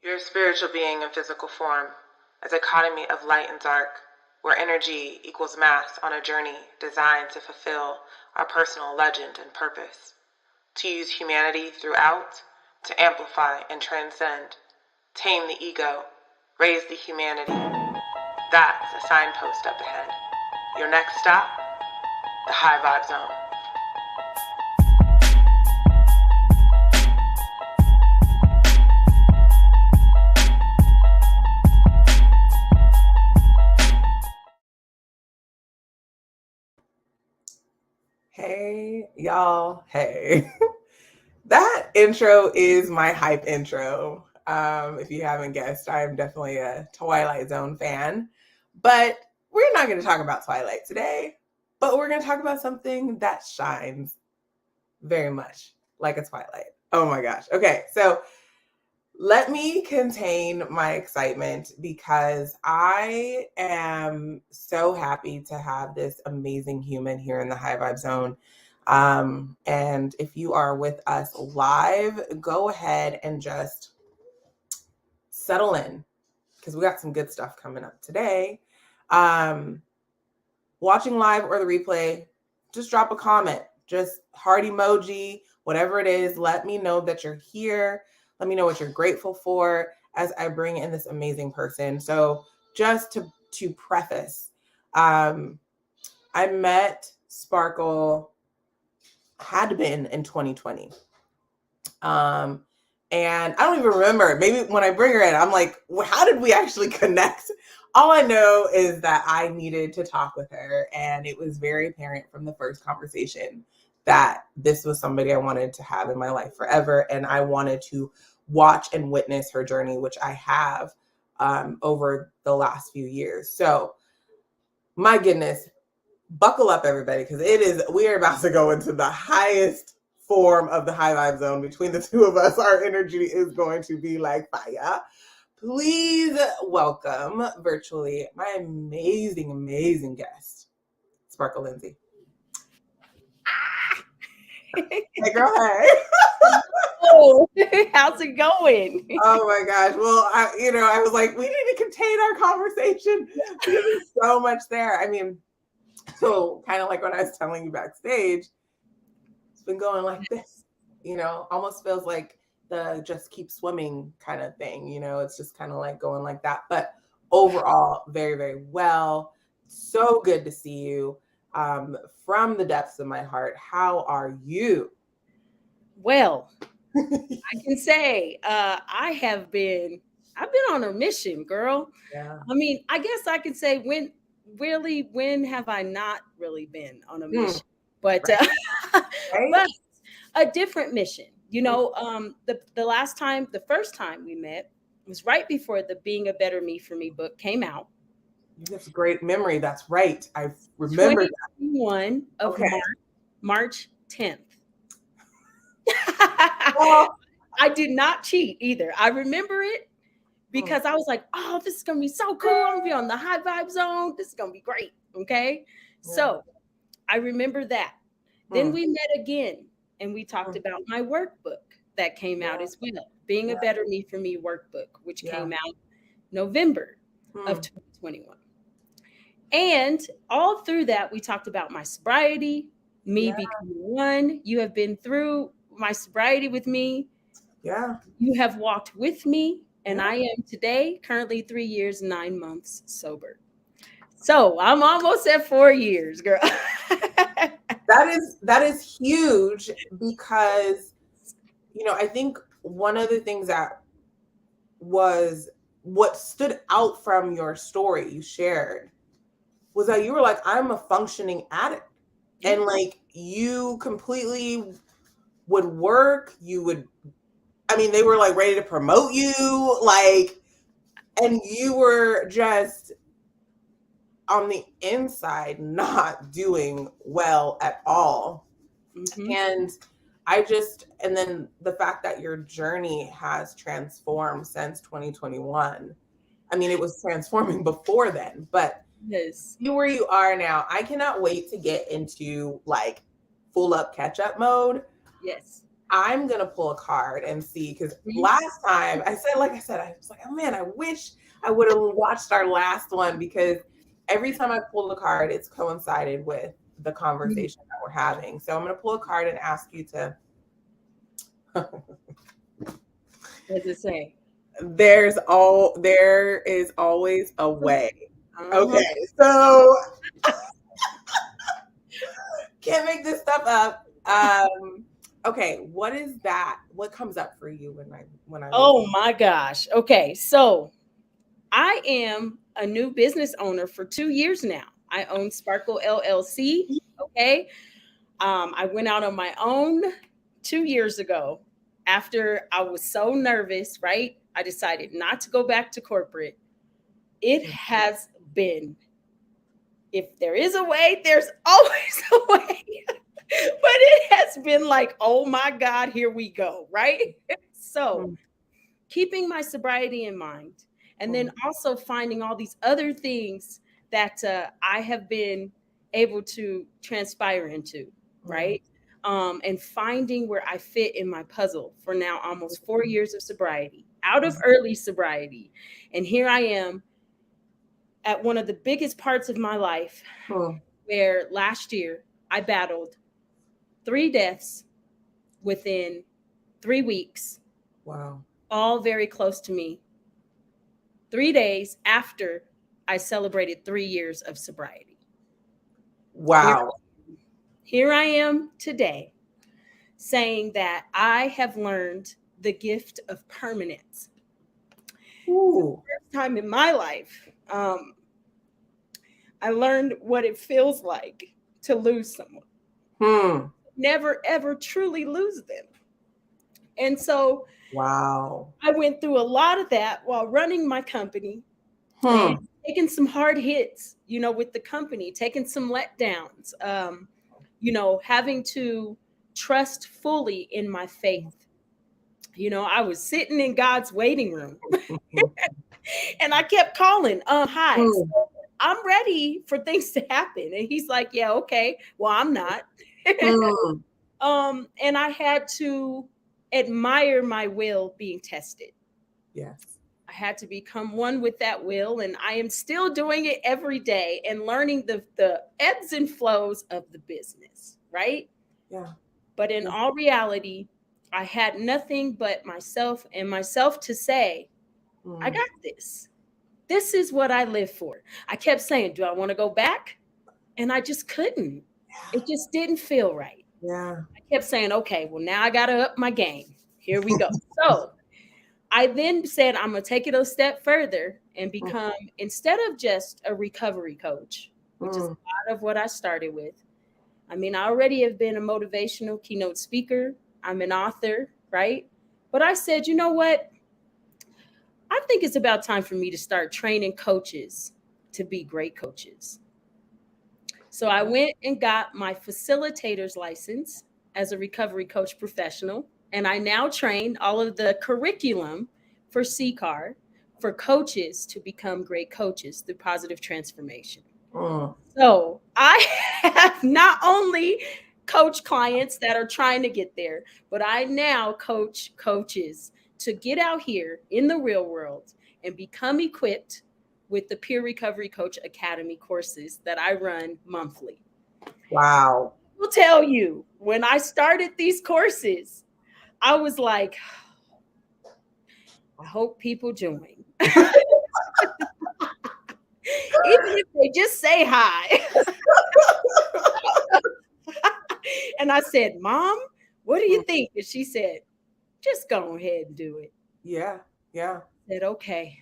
You're a spiritual being in physical form, a dichotomy of light and dark, where energy equals mass on a journey designed to fulfill our personal legend and purpose, to use humanity throughout, to amplify and transcend, tame the ego, raise the humanity. That's a signpost up ahead. Your next stop, the High Vibe Zone. Hey, y'all. Hey. That intro is my hype intro. If you haven't guessed, I'm definitely a Twilight Zone fan. But we're not going to talk about Twilight today, but we're going to talk about something that shines very much like a Twilight. Oh my gosh. Okay, so let me contain my excitement because I am so happy to have this amazing human here in the High Vibe Zone. And if you are with us live, go ahead and just settle in because we got some good stuff coming up today. Watching live or the replay, just drop a comment, just heart emoji, whatever it is. Let me know that you're here. Let me know what you're grateful for as I bring in this amazing person. So just to preface, I met Sparkle, had been in 2020. And I don't even remember. Maybe when I bring her in, I'm like, well, how did we actually connect? All I know is that I needed to talk with her, and it was very apparent from the first conversation that this was somebody I wanted to have in my life forever, and I wanted to watch and witness her journey, which I have over the last few years. So, my goodness, buckle up, everybody, because we are about to go into the highest form of the High Vibe Zone. Between the two of us, our energy is going to be like fire. Please welcome virtually my amazing, amazing guest, Sparkle Lindsay. Hey, girl, hey. Oh, how's it going? Oh my gosh. Well, I was like, we need to contain our conversation because there's so much there. I mean, so kind of like when I was telling you backstage, it's been going like this, almost feels like the just keep swimming kind of thing, it's just kind of like going like that. But overall, very, very well. So good to see you from the depths of my heart. How are you? Well, I can say I've been on a mission, girl. Yeah. I mean, I guess I could say when have I not really been on a mission? But Right. but a different mission. The first time we met was right before the Being a Better Me for Me book came out. That's a great memory. That's right. I remember that. 2021 of March 10th. Well, I did not cheat either. I remember it because I was like, oh, this is going to be so cool. I'm going to be on the High Vibe Zone. This is going to be great. Okay. Yeah. So I remember that. Then we met again and we talked about my workbook that came out as well. Being a Better Me for Me workbook, which came out November of 2021. And all through that, we talked about my sobriety, me becoming one. You have been through my sobriety with me. Yeah. You have walked with me, and I am today currently 3 years, 9 months sober. So I'm almost at 4 years, girl. That is huge because, I think one of the things that was what stood out from your story you shared was that you were like, I'm a functioning addict. And like you completely would work, they were like ready to promote you, like, and you were just on the inside not doing well at all. And then the fact that your journey has transformed since 2021. I mean, it was transforming before then, but you where you are now, I cannot wait to get into like full up catch up mode. Yes. I'm gonna pull a card and see, because Mhm. last time I said, I was like, oh man, I wish I would have watched our last one, because every time I pulled a card, it's coincided with the conversation that we're having. So I'm gonna pull a card and ask you to. What does it say? There is always a way. Uh-huh. Okay, so can't make this stuff up. Okay, what is that? What comes up for you when I Oh my gosh. Okay, so I am a new business owner for 2 years now. I own Sparkle LLC. Okay. I went out on my own 2 years ago after I was so nervous, right? I decided not to go back to corporate. It has been, if there is a way, there's always a way. But it has been like, oh my God, here we go, right? So keeping my sobriety in mind, and then also finding all these other things that I have been able to transpire into, right? And finding where I fit in my puzzle for now almost 4 years of sobriety, out of early sobriety. And here I am at one of the biggest parts of my life, where last year I battled 3 deaths within 3 weeks. Wow. All very close to me. 3 days after I celebrated 3 years of sobriety. Wow. Here I am today saying that I have learned the gift of permanence. Ooh. For the first time in my life, I learned what it feels like to lose someone. Never, ever truly lose them. And so wow. I went through a lot of that while running my company and taking some hard hits, with the company, taking some letdowns, having to trust fully in my faith. I was sitting in God's waiting room and I kept calling, hi, so I'm ready for things to happen. And he's like, yeah, okay, well, I'm not. And I had to admire my will being tested. Yes. I had to become one with that will, and I am still doing it every day and learning the ebbs and flows of the business, right? Yeah. But in all reality, I had nothing but myself to say, I got this. This is what I live for. I kept saying, do I want to go back? And I just couldn't. It just didn't feel right. Yeah. I kept saying, okay, well, now I got to up my game. Here we go. So I then said, I'm going to take it a step further and become, instead of just a recovery coach, which is a lot of what I started with. I mean, I already have been a motivational keynote speaker. I'm an author, right? But I said, you know what? I think it's about time for me to start training coaches to be great coaches. So I went and got my facilitator's license as a recovery coach professional. And I now train all of the curriculum for CCAR for coaches to become great coaches through positive transformation. So I have not only coach clients that are trying to get there, but I now coach coaches to get out here in the real world and become equipped with the Peer Recovery Coach Academy courses that I run monthly. Wow. I will tell you, when I started these courses, I was like, I hope people join. Even if they just say hi. And I said, Mom, what do you think? And she said, just go ahead and do it. Yeah. Yeah. I said, okay.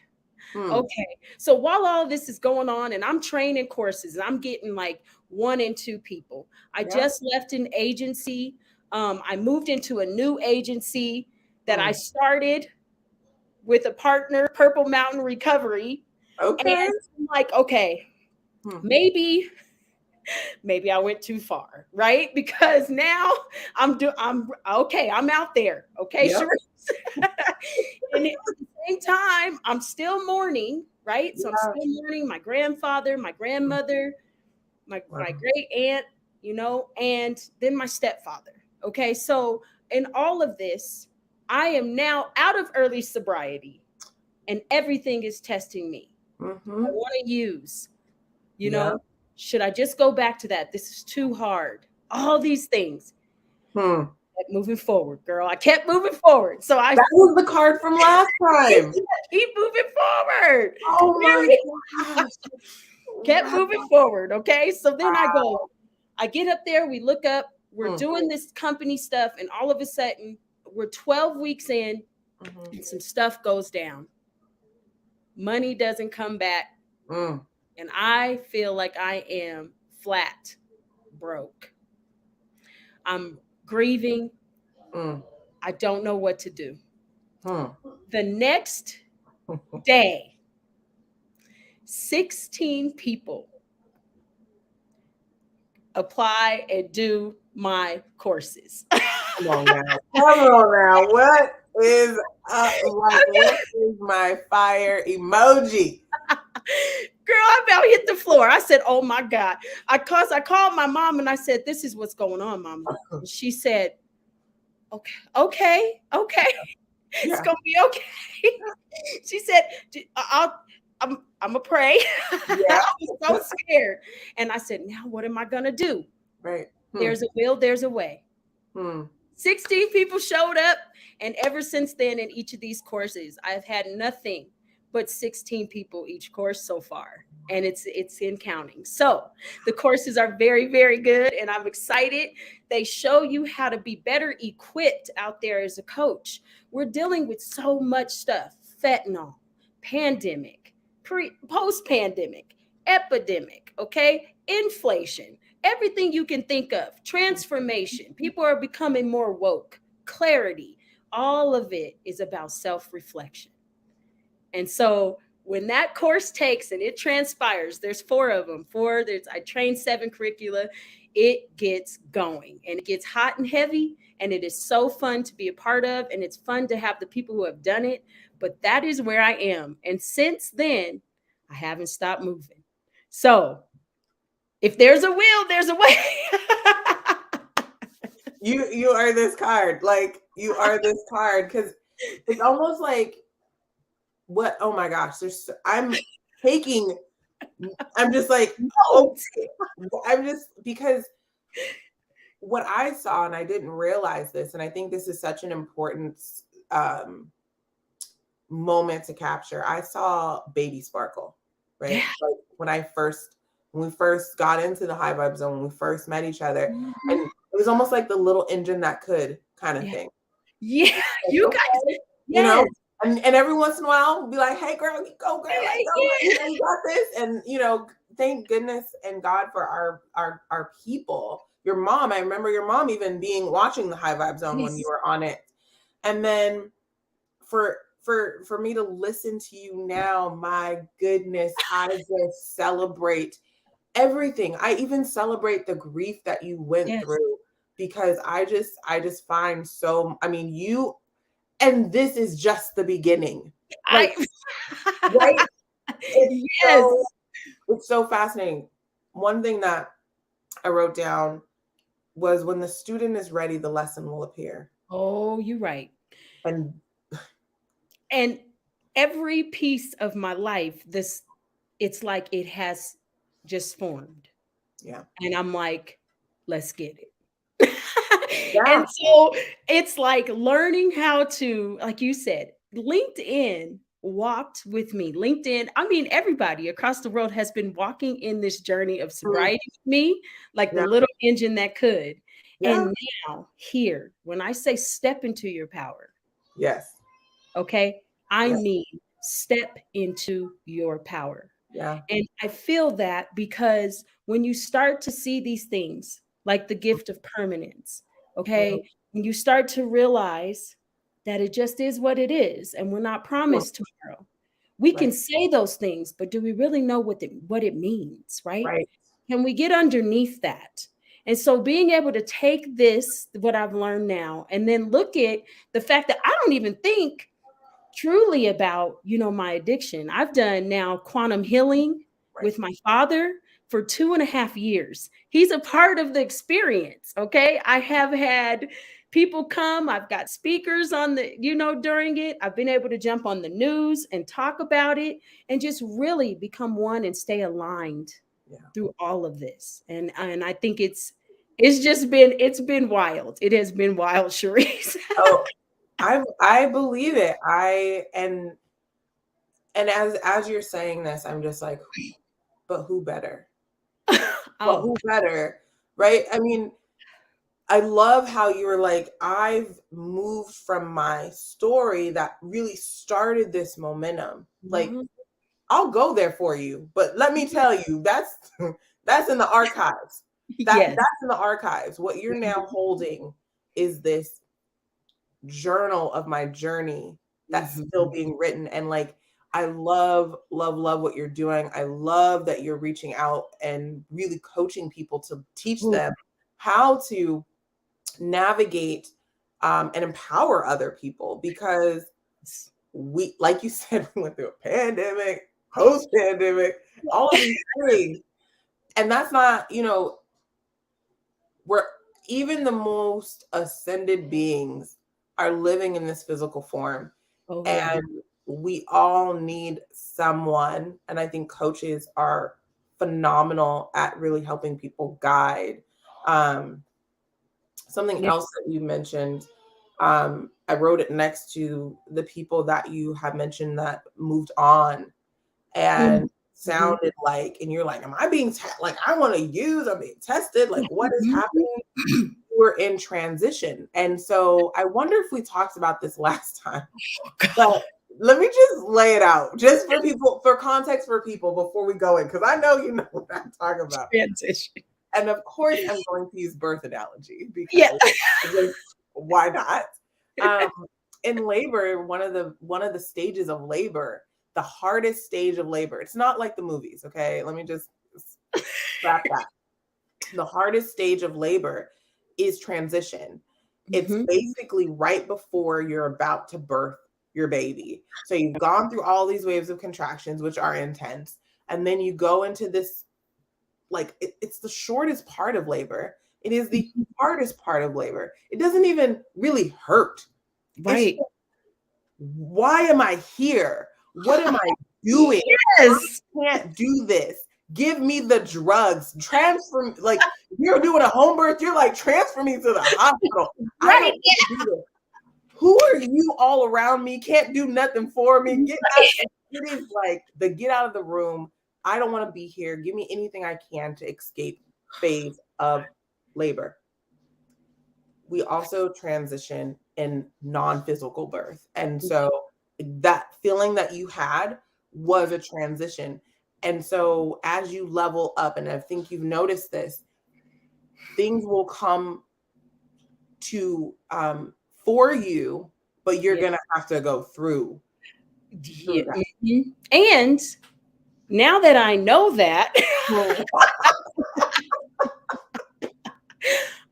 Okay. So while all this is going on and I'm training courses, and I'm getting like 1 and 2 people. I just left an agency. I moved into a new agency that I started with a partner, Purple Mountain Recovery. Okay. And I'm like, okay, maybe I went too far, right? Because now I'm okay. I'm out there. Okay, sure. And at the same time, I'm still mourning, right? So I'm still mourning my grandfather, my grandmother, my great aunt, and then my stepfather. Okay, so in all of this, I am now out of early sobriety and everything is testing me. Mm-hmm. I want to use, should I just go back to that? This is too hard. All these things. Kept moving forward, girl. I kept moving forward. So that was the card from last time. Keep moving forward. Oh my gosh. Kept moving forward. Okay. So then I get up there, we look up, we're doing this company stuff, and all of a sudden we're 12 weeks in and some stuff goes down. Money doesn't come back. And I feel like I am flat broke. I'm grieving. I don't know what to do. The next day, 16 people apply and do my courses. Come on now. What is what is my fire emoji? Girl, I about hit the floor. I said, oh my God. I called my mom and I said, this is what's going on, Mama. And she said, okay. It's gonna be okay. She said, I'm gonna pray. I was so scared. And I said, now what am I gonna do? Right. There's a will, there's a way. 16 people showed up. And ever since then, in each of these courses, I've had nothing but 16 people each course so far. And it's in counting. So the courses are very, very good. And I'm excited. They show you how to be better equipped out there as a coach. We're dealing with so much stuff: fentanyl, pandemic, post-pandemic, epidemic, okay? Inflation, everything you can think of, transformation. People are becoming more woke, clarity. All of it is about self-reflection. And so when that course takes and it transpires, there's 4 of them. I train 7 curricula. It gets going and it gets hot and heavy. And it is so fun to be a part of. And it's fun to have the people who have done it. But that is where I am. And since then, I haven't stopped moving. So if there's a will, there's a way. You are this card. Like, you are this card. Because it's almost like, what? Oh my gosh. I'm just like, because what I saw, and I didn't realize this, and I think this is such an important moment to capture. I saw baby sparkle, right? Yeah. Like when we first got into the high vibe zone, when we first met each other, and it was almost like the little engine that could kind of thing. Yeah, like, you guys, you know. And every once in a while, we'll be like, hey, girl, go, girl. Like, go, you got this. And, thank goodness and God for our people. Your mom, I remember your mom even watching the High Vibe Zone when you were on it. And then for me to listen to you now, my goodness, I just celebrate everything. I even celebrate the grief that you went through, because I just find you. And this is just the beginning. Like, right? It's so fascinating. One thing that I wrote down was, when the student is ready, the lesson will appear. Oh, you're right. And every piece of my life, it's like it has just formed. Yeah. And I'm like, let's get it. And so it's like learning how to, like you said, LinkedIn walked with me. LinkedIn, everybody across the world has been walking in this journey of sobriety with me, like the little engine that could. Yeah. And now here, when I say step into your power. Yes. Okay. I mean, step into your power. Yeah. And I feel that because when you start to see these things, like the gift of permanence, okay, when you start to realize that it just is what it is, and we're not promised tomorrow, we can say those things, but do we really know what it means, right? Can we get underneath that? And so being able to take this, what I've learned now, and then look at the fact that I don't even think truly about, my addiction. I've done now quantum healing with my father for 2.5 years. He's a part of the experience. Okay. I have had People come. I've got speakers on the, during it. I've been able to jump on the news and talk about it and just really become one and stay aligned through all of this. And I think it's been wild. It has been wild, Sharice. Oh, I believe it. And as you're saying this, I'm just like, but who better? But who better? Right? I mean, I love how you were like, I've moved from my story that really started this momentum. Like, I'll go there for you, but let me tell you, that's in the archives. That's in the archives. What you're now holding is this journal of my journey that's still being written. And like, I love what you're doing. I love that you're reaching out and really coaching people to teach them how to navigate and empower other people, because we, like you said, we went through a pandemic, post-pandemic, all of these things. And that's not, we're, even the most ascended beings are living in this physical form. And we all need someone. And I think coaches are phenomenal at really helping people guide. Something else that you mentioned, I wrote it next to the people that you have mentioned that moved on and sounded like, and you're like, am I being like, I want to use, I'm being tested, like what is happening? We're in transition. And so I wonder if we talked about this last time, but let me just lay it out just for people, for context for people before we go in, because I know you know what I'm talking about. Transition. And of course, I'm going to use birth analogy because why not? In labor, one of the stages of labor, the hardest stage of labor, it's not like the movies, okay? Let me just wrap that. The hardest stage of labor is transition. It's basically right before you're about to birth your baby. So you've gone through all these waves of contractions, which are intense, and then you go into this, like, it's the shortest part of labor. It is the hardest part of labor. It doesn't even really hurt. Right. Just, why am I here? What am I doing? Yes. I can't do this. Give me the drugs. Transfer, like, you're doing a home birth, you're like, transfer me to the hospital. Right. I don't want to do this. Who are you all around me? Can't do nothing for me. Get out. It is like the get out of the room. I don't want to be here. Give me anything I can to escape phase of labor. We also transition in non-physical birth. And so that feeling that you had was a transition. And so as you level up, and I think you've noticed this, things will come to for you, but you're going to have to go through that. And now that I know that,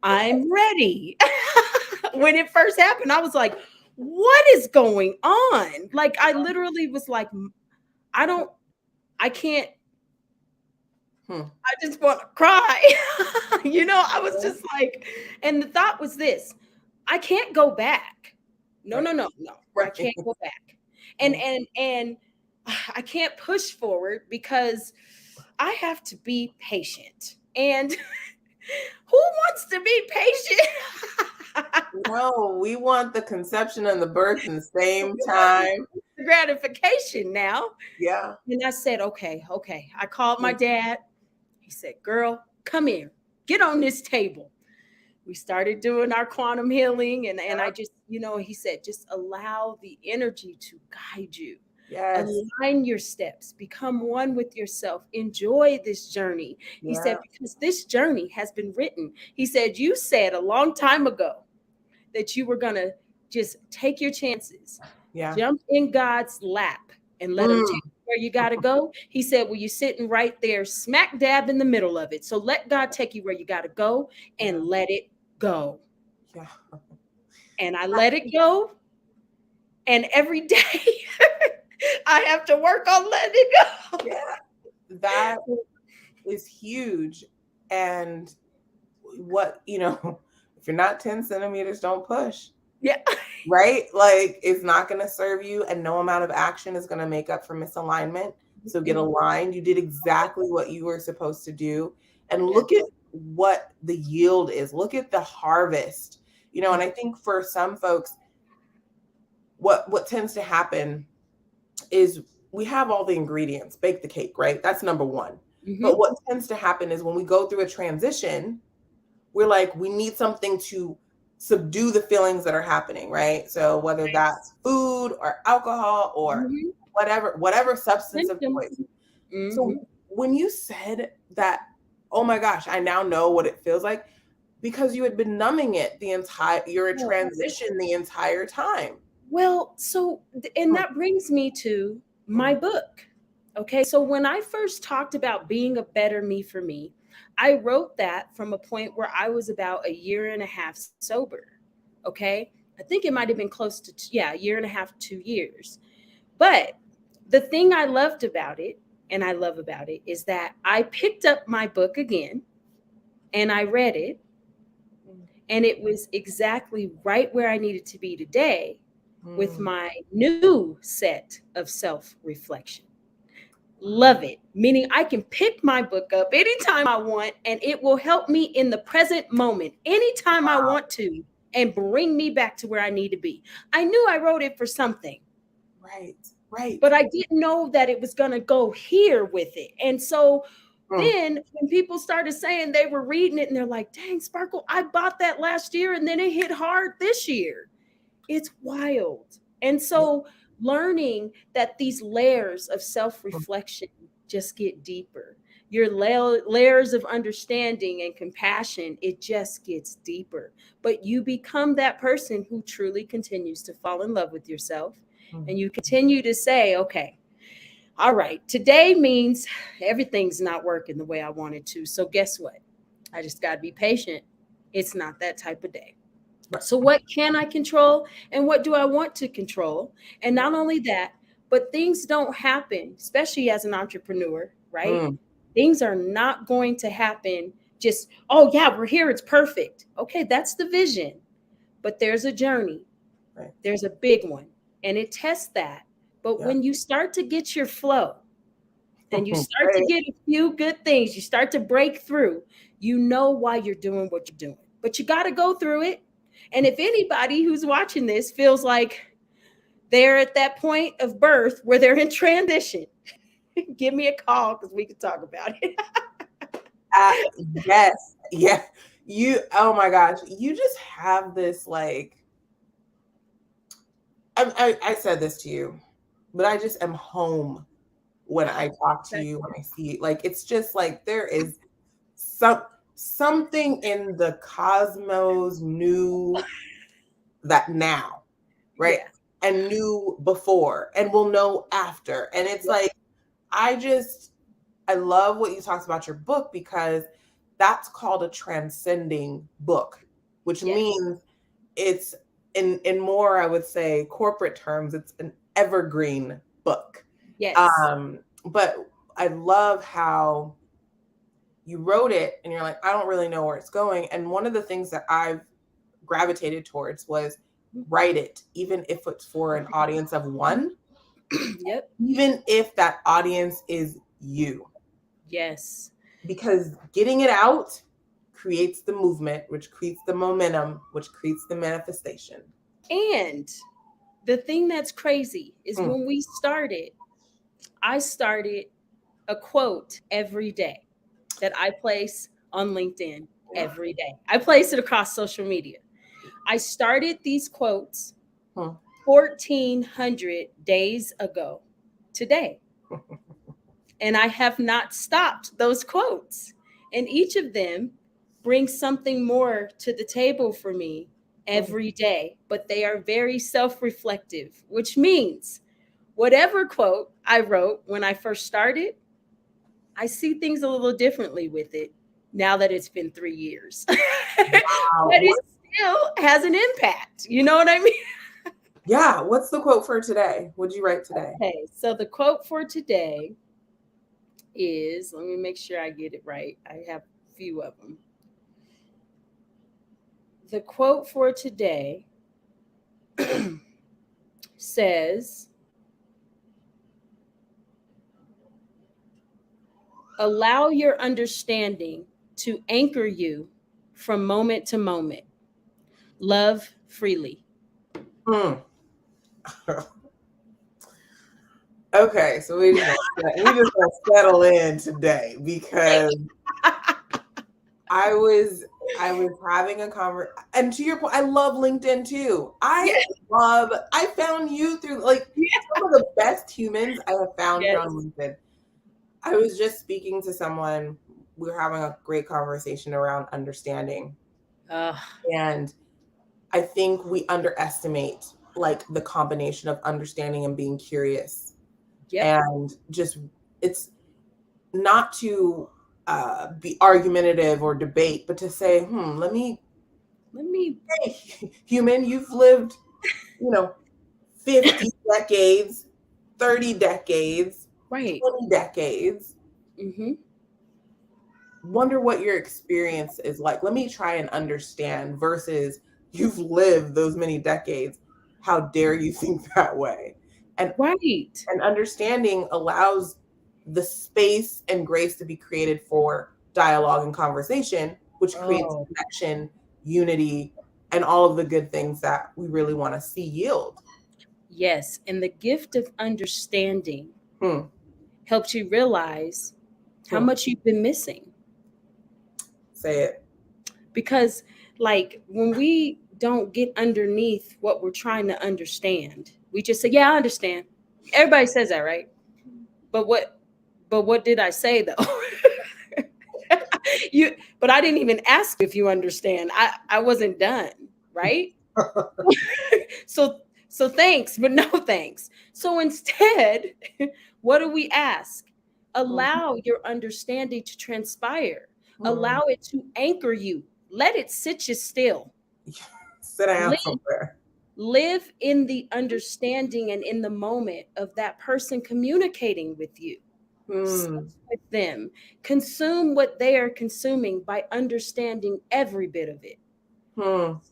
I'm ready. When it first happened, I was like, what is going on? Like, I literally was like, I can't, I just want to cry. I was just like, and the thought was this, I can't go back. No. I can't go back. And I can't push forward because I have to be patient. And who wants to be patient? No, we want the conception and the birth in the same time. Gratification now. Yeah. And I said, okay. I called my dad. He said, girl, come here. Get on this table. We started doing our quantum healing. And I just, he said, just allow the energy to guide you. Yes. Align your steps, become one with yourself, enjoy this journey. He said, because this journey has been written. He said, you said a long time ago that you were going to just take your chances, jump in God's lap and let him take you where you got to go. He said, well, you're sitting right there smack dab in the middle of it. So let God take you where you got to go and let it go. Yeah. And I let it go. And every day I have to work on letting it go. Yeah, that is huge. And what, if you're not 10 centimeters, don't push. Yeah. Right? Like, it's not going to serve you, and no amount of action is going to make up for misalignment. So get aligned. You did exactly what you were supposed to do. And look at what the yield is. Look at the harvest. You know, and I think for some folks, what tends to happen is we have all the ingredients, bake the cake, right? That's number one. But what tends to happen is when we go through a transition, we're like, we need something to subdue the feelings that are happening, right? So whether that's food or alcohol or whatever substance of choice. So when you said that, oh my gosh, I now know what it feels like, because you had been numbing it you're a transition the entire time. Well, so, and that brings me to my book. Okay. So when I first talked about being a better me for me, I wrote that from a point where I was about a year and a half sober. Okay. I think it might have been close to, a year and a half, 2 years. But the thing I loved about it, and I love about it, is that I picked up my book again and I read it. And it was exactly right where I needed to be today with my new set of self-reflection. Love it. Meaning I can pick my book up anytime I want, and it will help me in the present moment, anytime I want to, and bring me back to where I need to be. I knew I wrote it for something. Right. But I didn't know that it was going to go here with it. And so then when people started saying they were reading it and they're like, dang, Sparkle, I bought that last year and then it hit hard this year. It's wild. And so learning that these layers of self-reflection just get deeper. Your layers of understanding and compassion, it just gets deeper. But you become that person who truly continues to fall in love with yourself. And you continue to say, okay, all right, today means everything's not working the way I wanted to. So guess what? I just got to be patient. It's not that type of day. So what can I control and what do I want to control? And not only that, but things don't happen, especially as an entrepreneur, right? Things are not going to happen just, oh yeah, we're here, it's perfect. Okay, that's the vision. But there's a journey. There's a big one. And it tests that. But when you start to get your flow and you start to get a few good things, you start to break through, you know why you're doing what you're doing. But you got to go through it. And if anybody who's watching this feels like they're at that point of birth where they're in transition, give me a call because we can talk about it. Yes. Yeah. Oh my gosh. You just have this, like, I said this to you, but I just am home when I talk to you, when I see you. Like, it's just like there is something in the cosmos knew that now, right? And knew before and will know after. And it's like, I love what you talked about your book, because that's called a transcending book, which means it's in more, I would say, corporate terms, it's an evergreen book. But I love how you wrote it and you're like, I don't really know where it's going. And one of the things that I've gravitated towards was write it, even if it's for an audience of one. Even if that audience is you. Yes. Because getting it out creates the movement, which creates the momentum, which creates the manifestation. And the thing that's crazy is when we started, I started a quote every day that I place on LinkedIn every day. I place it across social media. I started these quotes 1,400 days ago today. And I have not stopped those quotes. And each of them brings something more to the table for me every day. But they are very self-reflective, which means whatever quote I wrote when I first started, I see things a little differently with it now that it's been 3 years. But it still has an impact. You know what I mean? Yeah. What's the quote for today? What'd you write today? Okay. So the quote for today is, let me make sure I get it right. I have a few of them. The quote for today says, allow your understanding to anchor you from moment to moment. Love freely. Mm. Okay, so we just gonna settle in today because I was having a conversation, and to your point, I love LinkedIn too. I found you through some of the best humans I have found here on LinkedIn. I was just speaking to someone. We were having a great conversation around understanding. And I think we underestimate the combination of understanding and being curious. And just, it's not to be argumentative or debate, but to say, let me, hey, human, you've lived, 50 decades, 30 decades, 20 decades. Mm-hmm. Wonder what your experience is like. Let me try and understand versus you've lived those many decades. How dare you think that way? And and understanding allows the space and grace to be created for dialogue and conversation, which creates connection, unity, and all of the good things that we really want to see yield. Yes. And the gift of understanding helps you realize how much you've been missing. Say it. Because when we don't get underneath what we're trying to understand, we just say, yeah, I understand. Everybody says that, right? But what did I say though? But I didn't even ask if you understand. I wasn't done, right? So thanks, but no thanks. So instead, what do we ask? Allow your understanding to transpire. Allow it to anchor you. Let it sit you still. Sit down somewhere. Live in the understanding and in the moment of that person communicating with you. Sit with them. Consume what they are consuming by understanding every bit of it.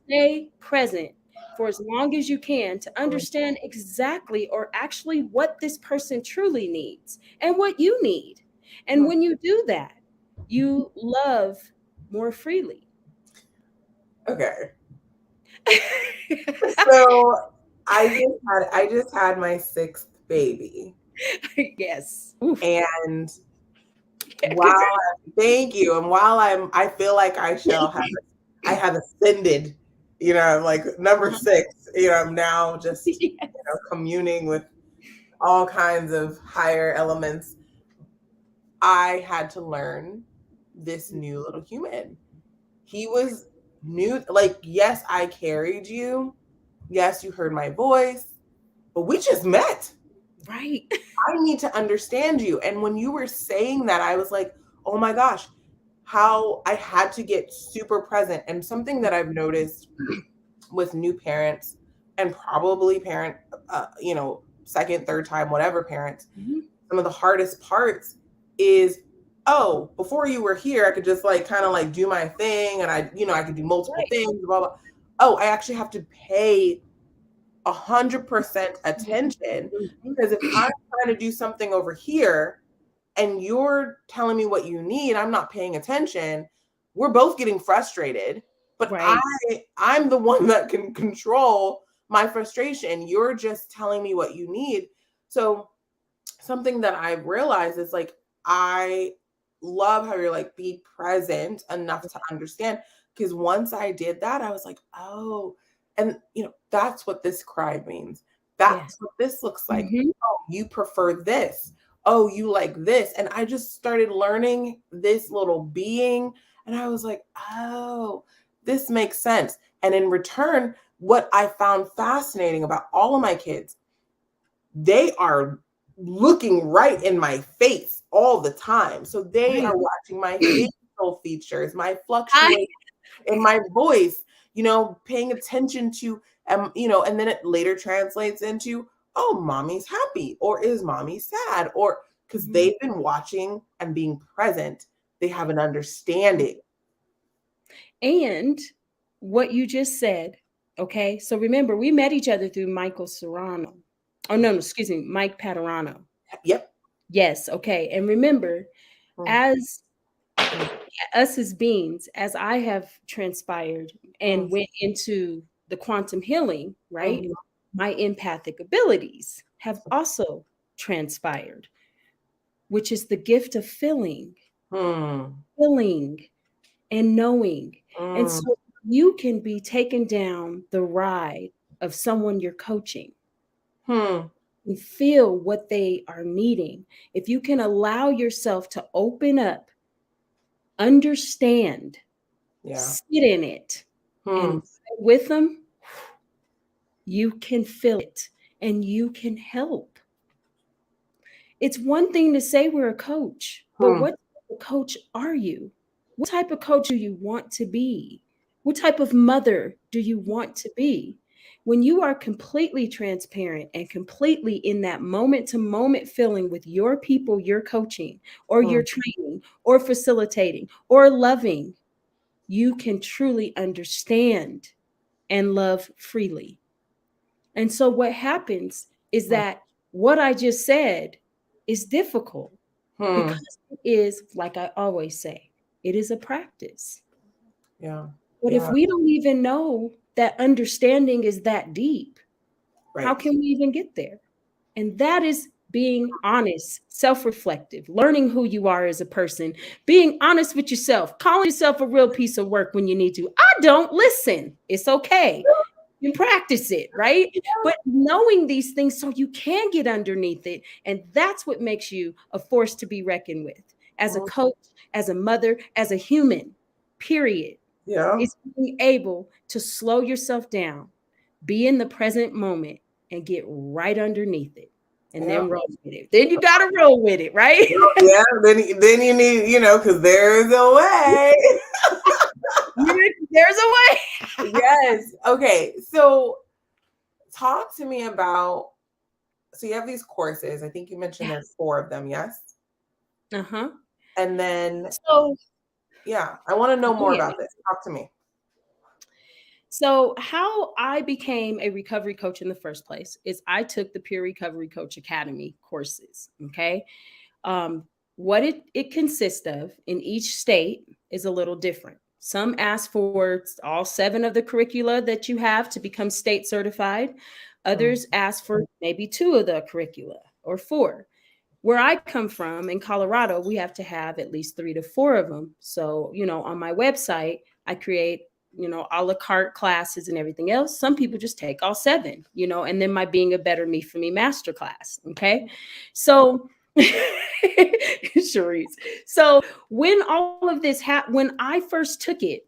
Stay present for as long as you can to understand exactly or actually what this person truly needs and what you need. And when you do that, you love more freely. Okay. So I just had my 6th baby. Yes. And thank you. And while I feel like I have ascended, number 6, I'm now just, communing with all kinds of higher elements. I had to learn this new little human. He was new. Yes, I carried you. Yes, you heard my voice, but we just met. Right. I need to understand you. And when you were saying that, I was like, oh my gosh, how I had to get super present. And something that I've noticed with new parents and probably second, third time, whatever parents, some of the hardest parts is, before you were here, I could just do my thing and I could do multiple things, blah, blah. Oh, I actually have to pay 100% attention, because if I'm trying to do something over here and you're telling me what you need, I'm not paying attention, we're both getting frustrated, but I'm the one that can control my frustration. You're just telling me what you need. So something that I've realized is I love how you're be present enough to understand, because once I did that, I was like, oh, and that's what this cry means. That's what this looks like. Oh, you prefer this. Oh, you like this. And I just started learning this little being, and I was like, oh, this makes sense. And in return, what I found fascinating about all of my kids, they are looking right in my face all the time. So they are watching my facial features, my fluctuation in my voice, paying attention to, and then it later translates into, oh, mommy's happy, or is mommy sad? Or because they've been watching and being present, they have an understanding. And what you just said. Okay. So remember, we met each other through Michael Serrano. Oh, no, excuse me, Mike Paterano. Yep. Yes. Okay. And remember, as us as beings, as I have transpired and went into the quantum healing, right? My empathic abilities have also transpired, which is the gift of feeling and knowing. And so you can be taken down the ride of someone you're coaching. And feel what they are needing. If you can allow yourself to open up, understand, sit in it, and with them, you can feel it and you can help. It's one thing to say we're a coach, but what type of coach are you? What type of coach do you want to be? What type of mother do you want to be? When you are completely transparent and completely in that moment to moment feeling with your people you're coaching or you're training or facilitating or loving, you can truly understand and love freely. And so what happens is that what I just said is difficult because it is, like I always say, it is a practice. Yeah. But if we don't even know that understanding is that deep, how can we even get there? And that is being honest, self-reflective, learning who you are as a person, being honest with yourself, calling yourself a real piece of work when you need to. I don't listen. It's okay. You can practice it, right? But knowing these things so you can get underneath it. And that's what makes you a force to be reckoned with as a coach, as a mother, as a human, period. Yeah. It's being able to slow yourself down, be in the present moment, and get right underneath it. And then roll with it. Then you got to roll with it, right? Yeah. Then you need, because there's a way. There's a way. Yes. Okay. So talk to me about, so you have these courses. I think you mentioned there's 4 of them. Yes. And then, I want to know more about this. Talk to me. So how I became a recovery coach in the first place is I took the Peer Recovery Coach Academy courses. Okay. What it consists of in each state is a little different. Some ask for all 7 of the curricula that you have to become state certified. Others ask for maybe 2 of the curricula or 4. Where I come from in Colorado, we have to have at least 3 to 4 of them. So, on my website, I create, a la carte classes and everything else. Some people just take all 7, and then my Being a Better Me for Me masterclass. Okay. So, Cherise. So when all of this happened, when I first took it,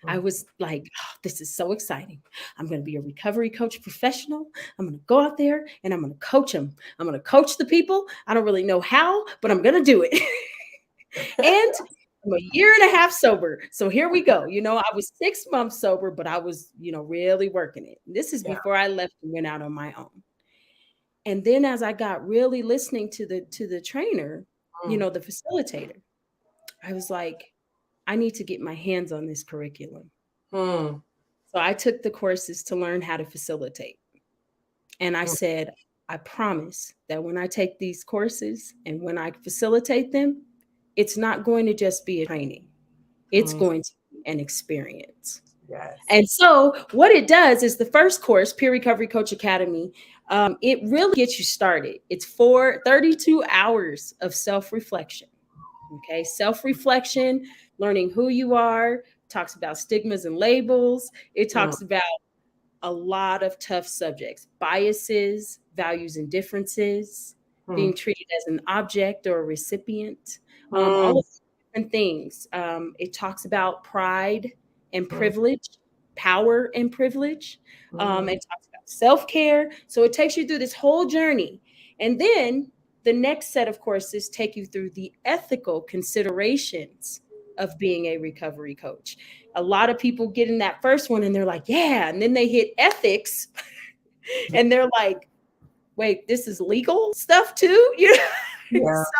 I was like, oh, this is so exciting. I'm going to be a recovery coach professional. I'm going to go out there and I'm going to coach them. I'm going to coach the people. I don't really know how, but I'm going to do it. And I'm a year and a half sober. So here we go. I was 6 months sober, but I was, really working it. This is before I left and went out on my own. And then as I got really listening to the trainer, the facilitator, I was like, I need to get my hands on this curriculum. So I took the courses to learn how to facilitate. And I said, I promise that when I take these courses and when I facilitate them, it's not going to just be a training. It's going to be an experience. Yes. And so what it does is the first course, Peer Recovery Coach Academy, it really gets you started. It's 32 hours of self-reflection. Okay. Self-reflection, learning who you are, talks about stigmas and labels. It talks about a lot of tough subjects, biases, values and differences, being treated as an object or a recipient, all of these different things. It talks about pride and privilege, power and privilege. It talks about self-care. So it takes you through this whole journey. And then the next set of courses take you through the ethical considerations of being a recovery coach. A lot of people get in that first one and they're like, yeah. And then they hit ethics and they're like, wait, this is legal stuff too? So,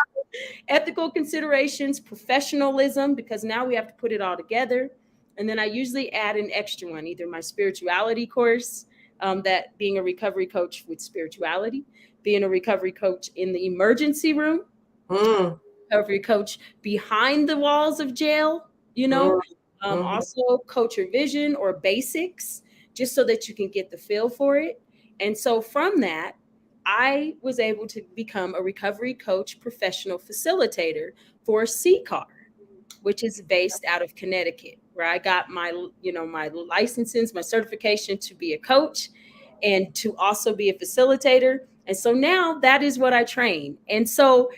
ethical considerations, professionalism, because now we have to put it all together. And then I usually add an extra one, either my spirituality course, that being a recovery coach with spirituality, being a recovery coach in the emergency room, Mm, recovery coach behind the walls of jail, you know, mm, mhm. also coach your vision or basics, just so that you can get the feel for it. And so from that, I was able to become a recovery coach professional facilitator for CCAR, which is based out of Connecticut, where I got my, my licenses, my certification to be a coach and to also be a facilitator. And so now that is what I train. And so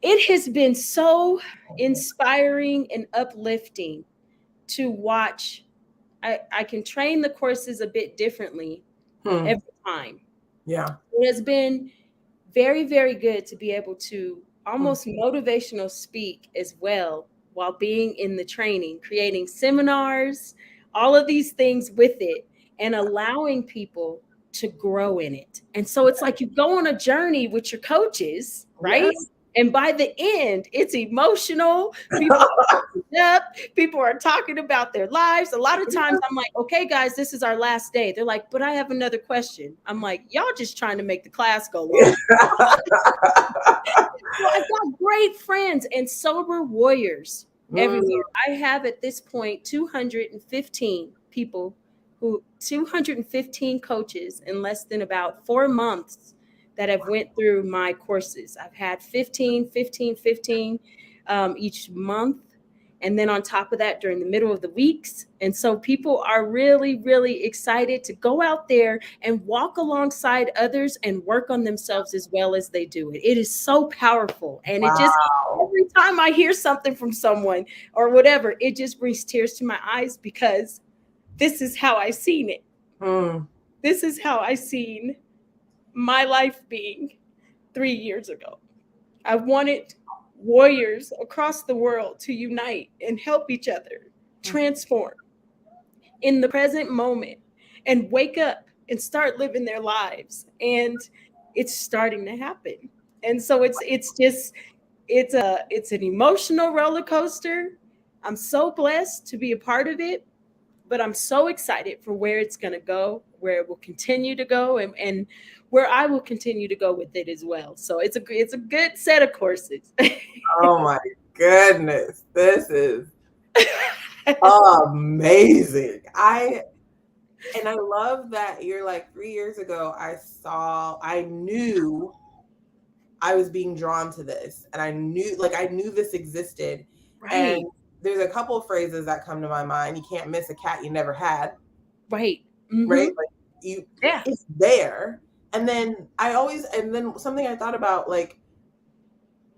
it has been so inspiring and uplifting to watch. I can train the courses a bit differently Hmm. every time. Yeah. It has been very, very good to be able to Hmm. almost motivational speak as well while being in the training, creating seminars, all of these things with it, and allowing people to grow in it. And so it's like you go on a journey with your coaches, right? Yes. And by the end, it's emotional. People up, people are talking about their lives. A lot of times I'm like, okay, guys, this is our last day. They're like, but I have another question. I'm like, y'all just trying to make the class go long. So I've got great friends and sober warriors everywhere. Mm, I have at this point 215 people 215 coaches in less than about 4 months that have went through my courses. I've had 15 each month. And then on top of that, during the middle of the weeks. And so people are really, really excited to go out there and walk alongside others and work on themselves as well as they do it. It is so powerful. And it just, wow. every time I hear something from someone or whatever, it just brings tears to my eyes because this is how I seen it. Hmm. This is how I seen my life being 3 years ago. I wanted warriors across the world to unite and help each other transform in the present moment and wake up and start living their lives. And it's starting to happen. And so it's an emotional roller coaster. I'm so blessed to be a part of it, but I'm so excited for where it's going to go, where it will continue to go, and where I will continue to go with it as well. So it's a good set of courses. Oh my goodness. This is amazing. I love that you're like 3 years ago, I knew I was being drawn to this and I knew this existed. Right. And there's a couple of phrases that come to my mind. You can't miss a cat you never had. Right. Mm-hmm. Right? Like it's there. And then something I thought about, like,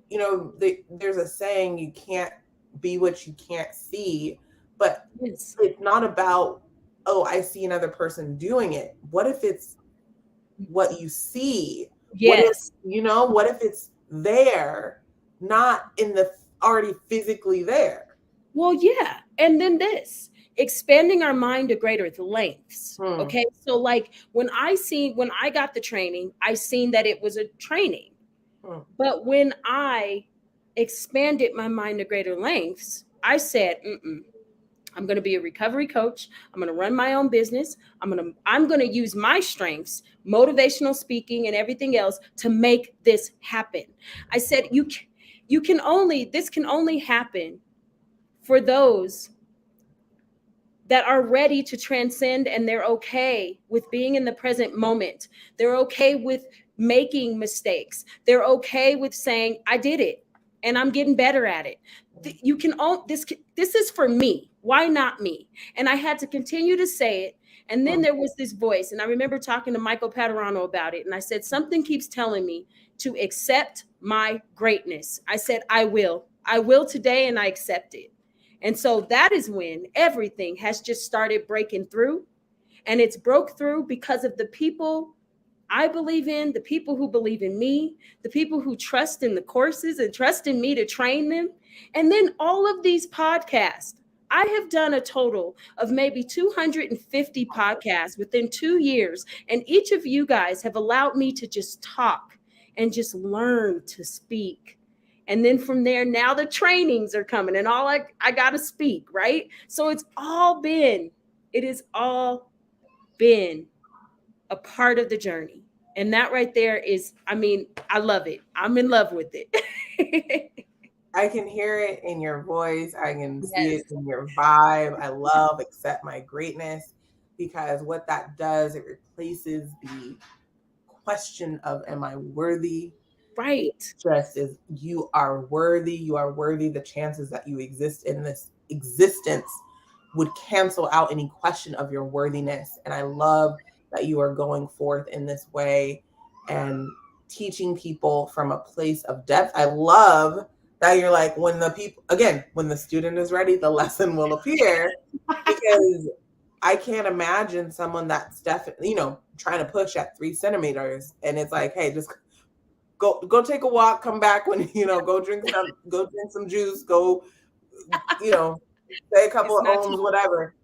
there's a saying, you can't be what you can't see, but Yes. it's not about, oh, I see another person doing it. What if it's what you see? Yes. What if it's there, not in the already physically there? Well, yeah. And then expanding our mind to greater lengths. Okay. So like when I got the training, I seen that it was a training. But when I expanded my mind to greater lengths, I said, I'm going to be a recovery coach. I'm going to run my own business. I'm going to use my strengths, motivational speaking and everything else to make this happen. I said, this can only happen for those that are ready to transcend, and they're okay with being in the present moment. They're okay with making mistakes. They're okay with saying, I did it and I'm getting better at it. This is for me. Why not me? And I had to continue to say it. And then there was this voice, and I remember talking to Michael Paterano about it. And I said, something keeps telling me to accept my greatness. I said, I will today, and I accept it. And so that is when everything has just started breaking through. And it's broke through because of the people I believe in, the people who believe in me, the people who trust in the courses and trust in me to train them. And then all of these podcasts. I have done a total of maybe 250 podcasts within 2 years. And each of you guys have allowed me to just talk and just learn to speak And then from there, now the trainings are coming and I got to speak, right? So it has all been a part of the journey. And that right there is, I mean, I love it. I'm in love with it. I can hear it in your voice. I can see it Yes. in your vibe. I love accept my greatness, because what that does, it replaces the question of am I worthy? Right. Just as you are worthy, you are worthy. The chances that you exist in this existence would cancel out any question of your worthiness. And I love that you are going forth in this way and teaching people from a place of depth. I love that you're like, when the student is ready, the lesson will appear, because I can't imagine someone that's definitely, trying to push at 3 centimeters. And it's like, hey, just go take a walk, come back when, go drink some juice, go, say a couple of ohms, whatever.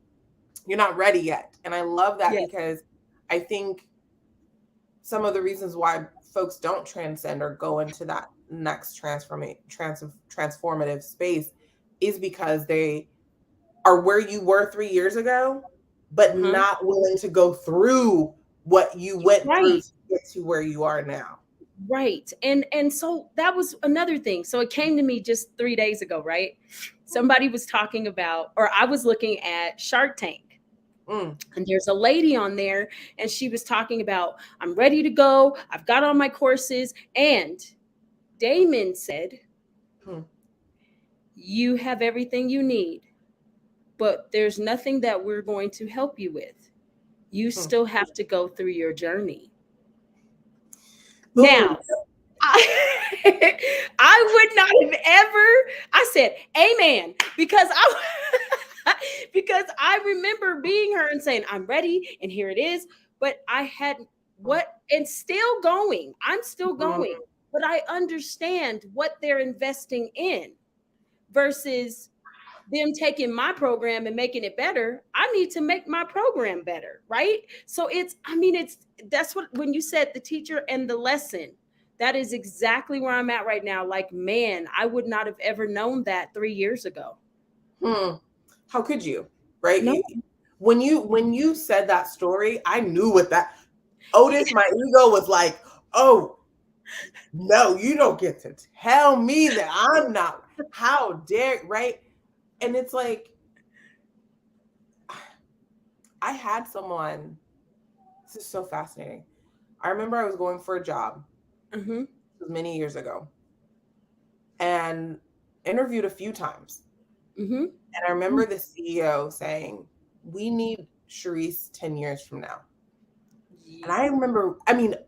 You're not ready yet. And I love that, because I think some of the reasons why folks don't transcend or go into that next transformative space is because they are where you were 3 years ago, but not willing to go through what you went through to get to where you are now. Right. And so that was another thing. So it came to me just 3 days ago, right? Somebody was talking about, or I was looking at Shark Tank. And there's a lady on there, and she was talking about, I'm ready to go. I've got all my courses. And Damon said, you have everything you need, but there's nothing that we're going to help you with. You still have to go through your journey. Now, I would not have I said, amen, because I remember being her and saying, I'm ready, and here it is. But I had and still going. I'm still going, but I understand what they're investing in versus them taking my program and making it better. I need to make my program better, right? So that's what, when you said the teacher and the lesson, that is exactly where I'm at right now. Like, man, I would not have ever known that 3 years ago. How could you? Right? No. When you said that story, I knew what that Otis, my ego was like, oh no, you don't get to tell me that I'm not. How dare, right? And it's like, I had someone, this is so fascinating. I remember I was going for a job many years ago and interviewed a few times. And I remember the CEO saying, we need Sharice 10 years from now. And I remember,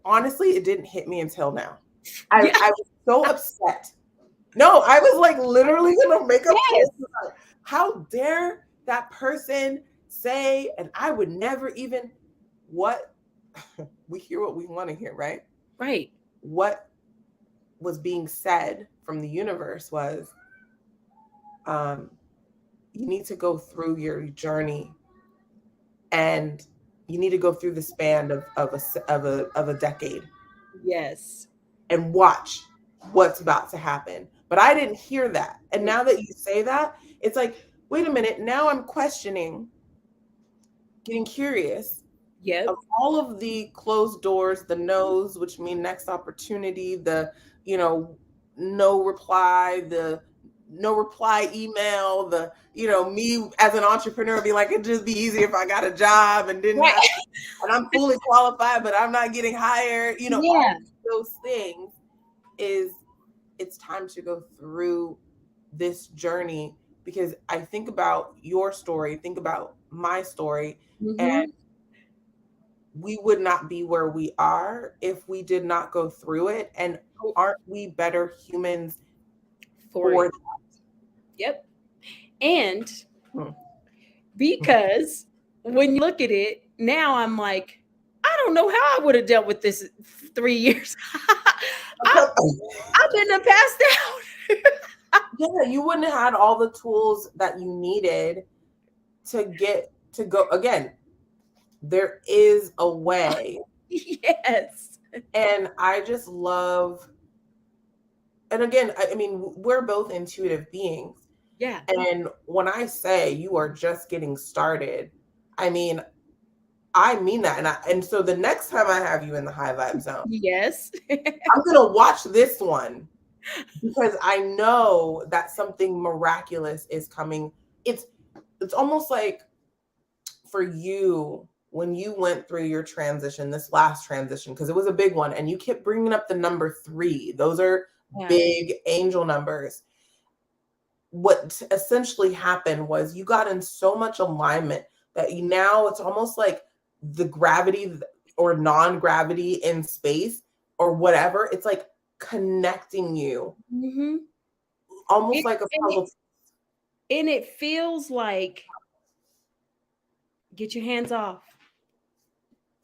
honestly, it didn't hit me until now. I was so upset. No, I was like literally going to make a post. How dare that person say, and I would never even, what? We hear what we want to hear, right? Right. What was being said from the universe was, you need to go through your journey, and you need to go through the span of a decade. Yes. And watch what's about to happen. But I didn't hear that. And now that you say that, it's like, wait a minute, now I'm questioning, getting curious of all of the closed doors, the no's, which mean next opportunity, the, no reply, the no reply email, the, me as an entrepreneur be like, it'd just be easier if I got a job and didn't have to, and I'm fully qualified, but I'm not getting hired, all those things. It's time to go through this journey, because I think about your story, think about my story, and we would not be where we are if we did not go through it. And aren't we better humans for that? Yep. And because when you look at it now, I'm like, I don't know how I would have dealt with this 3 years. I couldn't have passed out. Yeah, you wouldn't have had all the tools that you needed to get to go. Again, there is a way. Yes. And I just love and again, I mean, we're both intuitive beings. Yeah. And when I say you are just getting started, I mean that. And so the next time I have you in the high vibe zone, Yes. I'm going to watch this one because I know that something miraculous is coming. It's almost like for you, when you went through your transition, this last transition, because it was a big one, and you kept bringing up the number 3. Those are big angel numbers. What essentially happened was you got in so much alignment that now it's almost like the gravity or non-gravity in space or whatever, it's like connecting you. Mm-hmm. Almost like a puzzle. And it feels like, get your hands off.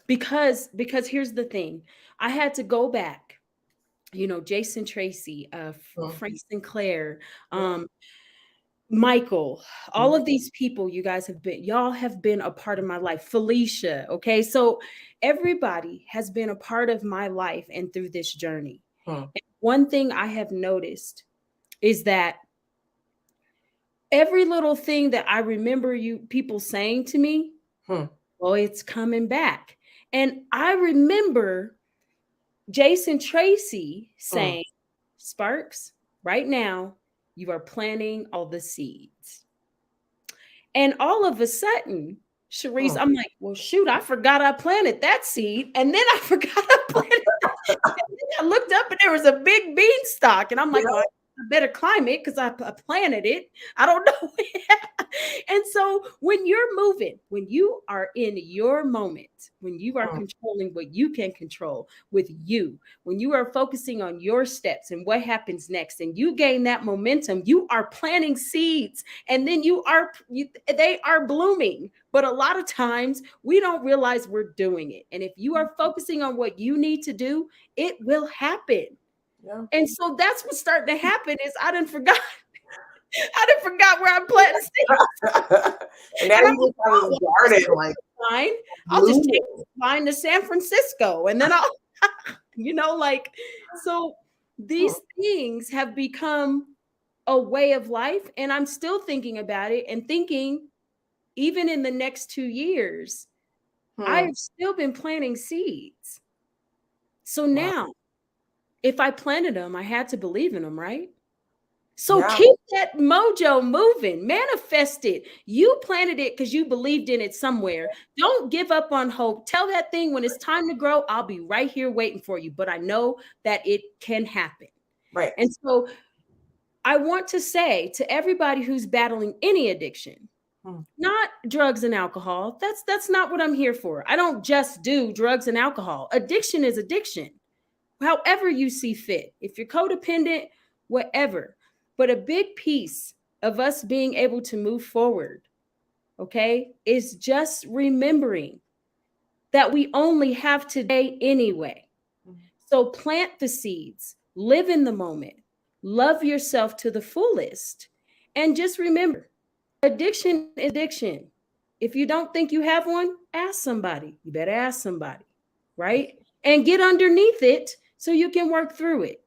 Because here's the thing. I had to go back. Jason Tracy, Frank Sinclair, Michael, all of these people, y'all have been a part of my life. Felicia, okay? So everybody has been a part of my life and through this journey. And one thing I have noticed is that every little thing that I remember people saying to me, well, it's coming back. And I remember Jason Tracy saying, Sparks, right now, you are planting all the seeds. And all of a sudden, Sharice, I'm like, well, shoot, I forgot I planted that seed. And then I forgot I planted that. And then I looked up and there was a big beanstalk. And I'm like, well, I better climb it because I planted it. I don't know. And so when you're moving, when you are in your moment, when you are controlling what you can control with you, when you are focusing on your steps and what happens next, and you gain that momentum, you are planting seeds, and then they are blooming. But a lot of times we don't realize we're doing it. And if you are focusing on what you need to do, it will happen. Yeah. And so that's what's starting to happen is I didn't forgot where I'm planting seeds. And now you just have a garden like fine. I'll just take the line to San Francisco, and then I'll, so these things have become a way of life, and I'm still thinking about it and thinking, even in the next 2 years, I've still been planting seeds. So now, if I planted them, I had to believe in them, right? So keep that mojo moving, manifest it. You planted it because you believed in it somewhere. Don't give up on hope. Tell that thing when it's time to grow, I'll be right here waiting for you. But I know that it can happen. Right. And so I want to say to everybody who's battling any addiction, not drugs and alcohol. That's not what I'm here for. I don't just do drugs and alcohol. Addiction is addiction. However you see fit. If you're codependent, whatever. But a big piece of us being able to move forward, okay, is just remembering that we only have today anyway. So plant the seeds, live in the moment, love yourself to the fullest, and just remember, addiction is addiction. If you don't think you have one, ask somebody. You better ask somebody, right? And get underneath it so you can work through it.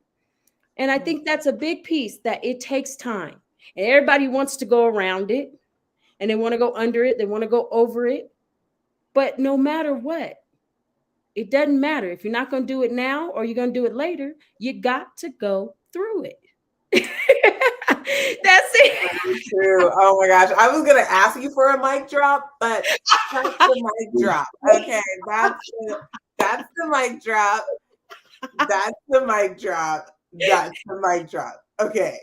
And I think that's a big piece, that it takes time. And everybody wants to go around it, and they want to go under it. They want to go over it. But no matter what, it doesn't matter. If you're not going to do it now or you're going to do it later, you got to go through it. That's it. True. Oh my gosh. I was going to ask you for a mic drop, but that's the mic drop. Okay. That's the mic drop. That's the mic drop. That's the mic drop. Okay.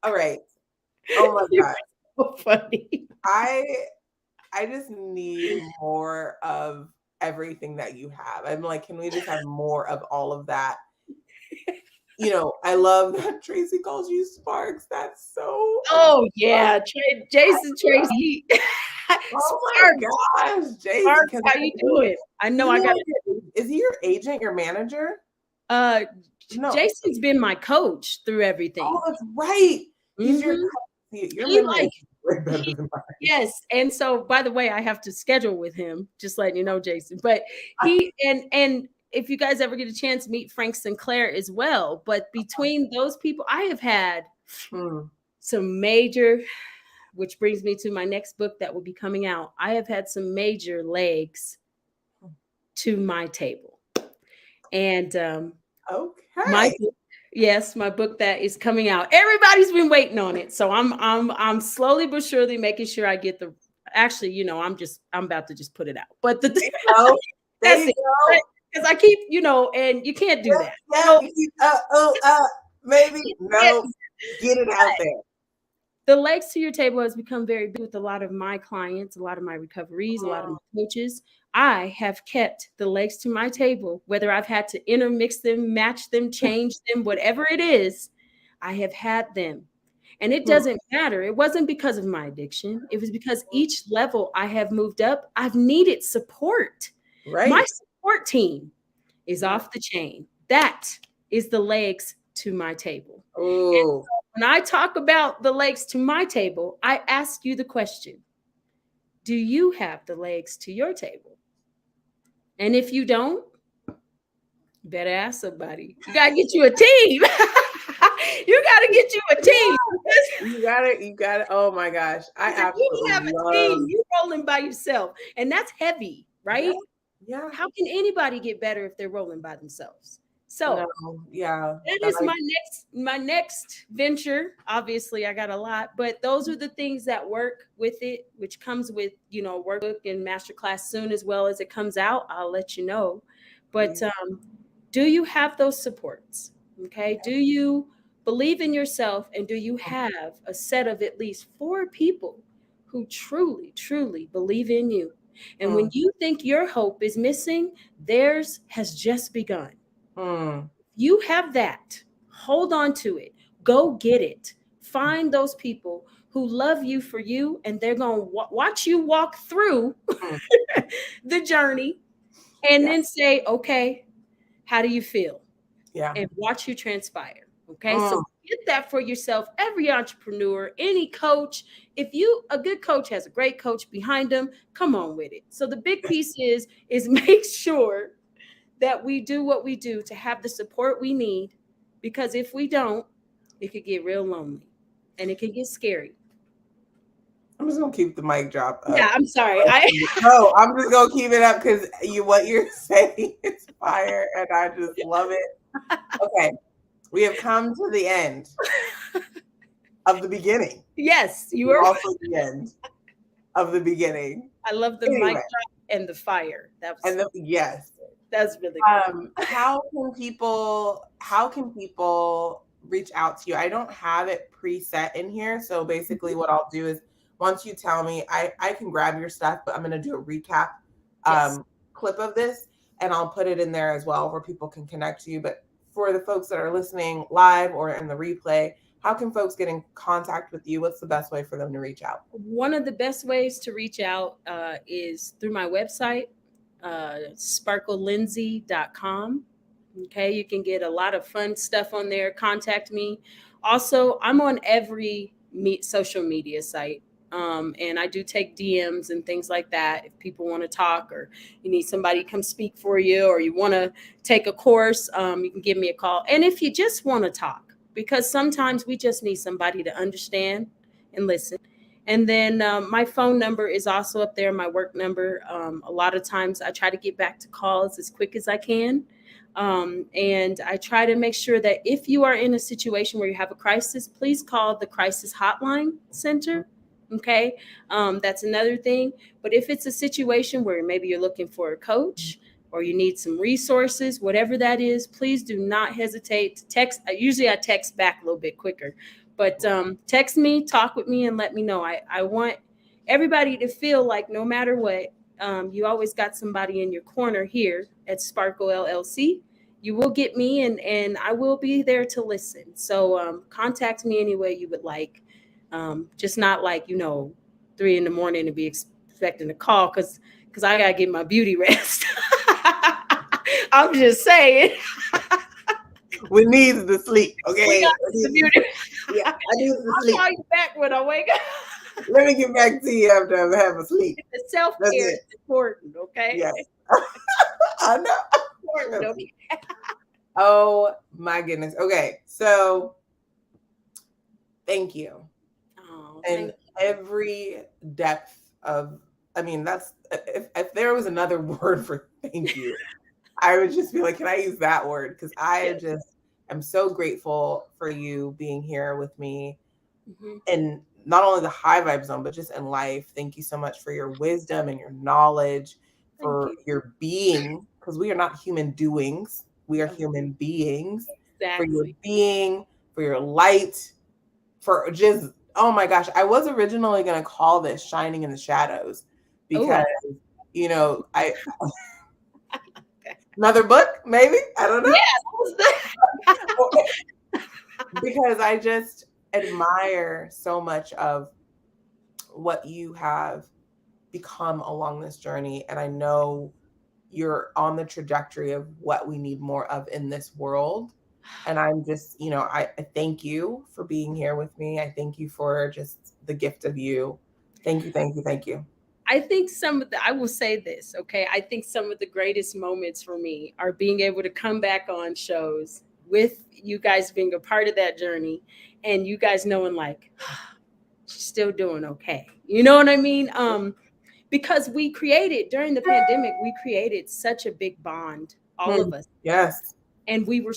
All right. Oh my God. So funny. I just need more of everything that you have. I'm like, can we just have more of all of that? I love that Tracy calls you Sparks. That's so. Oh yeah, Jason Tracy. Oh my gosh, Jason, Sparks, how you doing? I know I got. Is he your agent, your manager? No. Jason's been my coach through everything. Oh, that's right. He's your coach. Yes. And so, by the way, I have to schedule with him, just letting you know, Jason. But he and if you guys ever get a chance, meet Frank Sinclair as well. But between those people, I have had some major, which brings me to my next book that will be coming out. I have had some major legs to my table. And my book that is coming out. Everybody's been waiting on it. So I'm slowly but surely making sure I get the, actually, you know, I'm about to just put it out. But that's it. Because I keep, you know, and you can't do that. Maybe no, get it out there. The legs to your table has become very big with a lot of my clients, a lot of my recoveries, a lot of my coaches. I have kept the legs to my table, whether I've had to intermix them, match them, change them, whatever it is, I have had them. And it doesn't matter. It wasn't because of my addiction. It was because each level I have moved up, I've needed support. Right. My support team is off the chain. That is the legs to my table. So when I talk about the legs to my table, I ask you the question, do you have the legs to your table? And if you don't, you better ask somebody. You got to get you a team. You got to get you a team. You got it. Oh my gosh. I absolutely you have a team. You're rolling by yourself. And that's heavy, right? Yeah. How can anybody get better if they're rolling by themselves? So that is my next venture. Obviously, I got a lot, but those are the things that work with it, which comes with, you know, workbook and masterclass soon as well as it comes out. I'll let you know. But do you have those supports? Okay. Do you believe in yourself, and do you have a set of at least 4 people who truly, truly believe in you? And when you think your hope is missing, theirs has just begun. You have that. Hold on to it. Go get it. Find those people who love you for you, and they're going to watch you walk through the journey and then say, okay, how do you feel? And watch you transpire. Okay. So get that for yourself. Every entrepreneur, any coach, a good coach has a great coach behind them, come on with it. So the big piece is make sure that we do what we do to have the support we need, because if we don't, it could get real lonely and it can get scary. I'm just gonna keep the mic drop up. Yeah, I'm sorry. No, I'm just gonna keep it up because what you're saying is fire, and I just love it. Okay, we have come to the end of the beginning. Yes, you are also the end of the beginning. I love the mic drop and the fire. Yes. That's really good. How can people reach out to you? I don't have it preset in here. So basically what I'll do is once you tell me, I can grab your stuff, but I'm going to do a recap clip of this, and I'll put it in there as well where people can connect to you. But for the folks that are listening live or in the replay, how can folks get in contact with you? What's the best way for them to reach out? One of the best ways to reach out is through my website, sparklelindsay.com. Okay, you can get a lot of fun stuff on there. Contact me. Also, I'm on every social media site. And I do take DMs and things like that. If people want to talk, or you need somebody to come speak for you, or you want to take a course, you can give me a call. And if you just want to talk, because sometimes we just need somebody to understand and listen. And then my phone number is also up there, my work number. A lot of times I try to get back to calls as quick as I can. And I try to make sure that if you are in a situation where you have a crisis, please call the crisis hotline center. Okay. That's another thing. But if it's a situation where maybe you're looking for a coach or you need some resources, whatever that is, please do not hesitate to text. Usually I text back a little bit quicker. But text me, talk with me, and let me know. I want everybody to feel like no matter what, you always got somebody in your corner here at Sparkle LLC. You will get me, and I will be there to listen. So contact me any way you would like. Just not like, 3 a.m. to be expecting a call because I got to get my beauty rest. I'm just saying. We need the sleep, okay? The beauty. Yeah, I need the sleep. I'll call you back when I wake up. Let me get back to you after I have a sleep. The self-care is important, okay? Yes. I know. Really. Oh my goodness. Okay, so thank you. Oh, And every depth of, I mean, that's if there was another word for thank you, I would just be like, can I use that word? Because I just am so grateful for you being here with me. And not only the high vibe zone, but just in life. Thank you so much for your wisdom and your knowledge, for your being, because we are not human doings. We are human beings. Exactly. For your being, for your light, for just, oh my gosh, I was originally going to call this Shining in the Shadows because, you know, another book, maybe? I don't know. Yeah. Because I just admire so much of what you have become along this journey. And I know you're on the trajectory of what we need more of in this world. And I'm just, you know, I thank you for being here with me. I thank you for just the gift of you. Thank you, thank you, thank you. I think I will say this, okay? I think some of the greatest moments for me are being able to come back on shows with you guys being a part of that journey and you guys knowing like, she's still doing okay. You know what I mean? Because we created, during the pandemic, we created such a big bond, all of us. Yes. And we were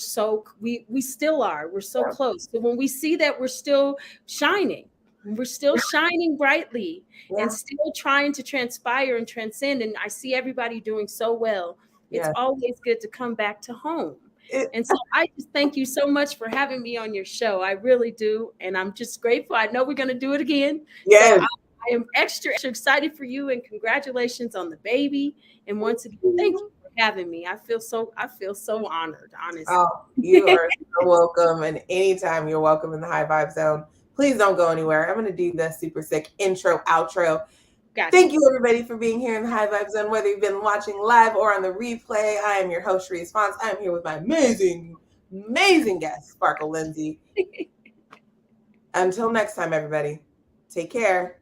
we still are, we're so close. So when we see that we're still shining, we're still shining brightly and still trying to transpire and transcend. And I see everybody doing so well. It's always good to come back to home. And so I just thank you so much for having me on your show. I really do. And I'm just grateful. I know we're going to do it again. Yes. So I am extra excited for you and congratulations on the baby. And once again, thank you for having me. I feel so honored, honestly. Oh, you are so welcome. And anytime you're welcome in the high vibe zone. Please don't go anywhere. I'm going to do the super sick intro, outro. Gotcha. Thank you, everybody, for being here in the high vibe zone, whether you've been watching live or on the replay. I am your host, Sharice Fonz. I am here with my amazing guest, Sparkle Lindsay. Until next time, everybody, take care.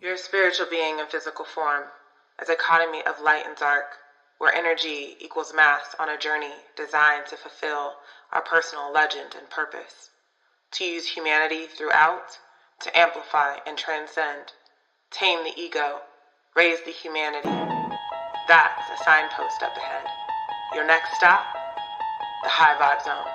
You're a spiritual being in physical form, a dichotomy of light and dark, where energy equals mass on a journey designed to fulfill our personal legend and purpose. To use humanity throughout, to amplify and transcend, tame the ego, raise the humanity. That's a signpost up ahead. Your next stop, the high vibe zone.